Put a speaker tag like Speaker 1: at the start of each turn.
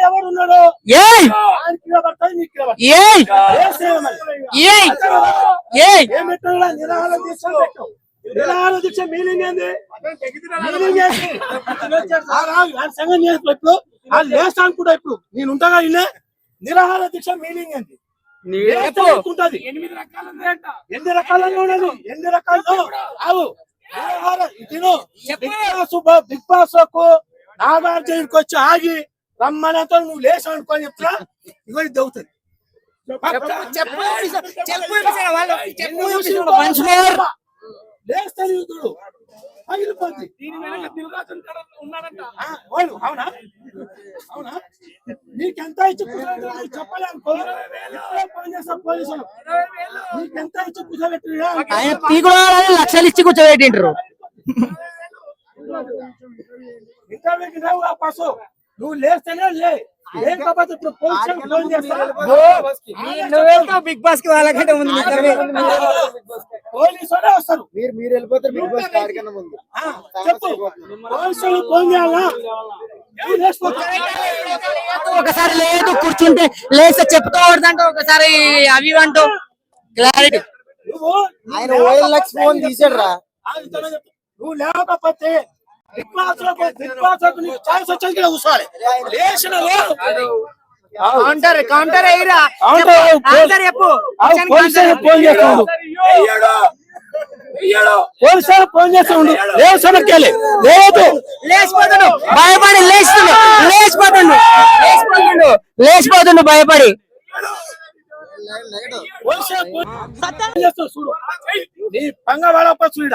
Speaker 1: ఎవరున్నాడు నిరాహార దీక్ష మీనింగ్ ఏంది? ఇప్పుడు లేస్తా అనుకుంటా. ఇప్పుడు నేను ఉంటాగా ఇల్లే నిరాహార దీక్ష మీనింగ్ ఏంది? ఉంటది ఎన్ని రకాలుగా ఉన్నది, ఎన్ని రకాలు బిగ్ బాస్ కు నాగార్జునకి వచ్చి ఆగి రమ్మనంతో నువ్వు లేచా అనుకోని చెప్తా ఇవన్నీ దవుతుంది. లేస్తే యూతుడు పగిలిపోద్ది. అవునా అవునా? నీకెంత ఇచ్చి చెప్పాలి అనుకో, పని చేస్తా పోలీసులు నీకెంత ఇచ్చి కూర్చోబెట్టి
Speaker 2: లక్షలు ఇచ్చి కూర్చోబెట్టింటారు.
Speaker 1: పశు నువ్వు లేస్తేనే లే, లేకపోతే ఇప్పుడు పోలీసులు ఫోన్ చేస్తారు.
Speaker 2: బిగ్ బాస్ కి వాళ్ళకంటే ముందు
Speaker 1: పోలీసులే వస్తారు.
Speaker 3: మీరు వెళ్ళిపోతారు బిగ్ బాస్ ఆడికన్నా ముందు.
Speaker 1: చెప్పు పోలీసులు ఫోన్ చేయాలా?
Speaker 2: ఒకసారి లేదు కూర్చుంటే లేస్తే చెప్తూ కొడదంటే ఒకసారి అవి అంటూ క్లారిటీ.
Speaker 3: ఆయన ఓఎల్ఎక్స్ ఫోన్ తీసాడు రా.
Speaker 1: నువ్వు లేకపోతే బిగ్ బాస్ నీకు ఛాన్స్ వచ్చేది కూడా కూర్చోవాలి.
Speaker 2: కౌంటర్ కౌంటర్ అయ్యిరా చెప్పు.
Speaker 1: పోలీసులు ఫోన్ చేస్తాడు, పోలీసులు ఫోన్ చేస్తాడు. లేదు సమస్యలే లేదు,
Speaker 2: లేచిపోతుండు భయపడి లేచిపోతుండు భయపడి.
Speaker 1: చూడు నీ పంగ వాడప్ప చూడ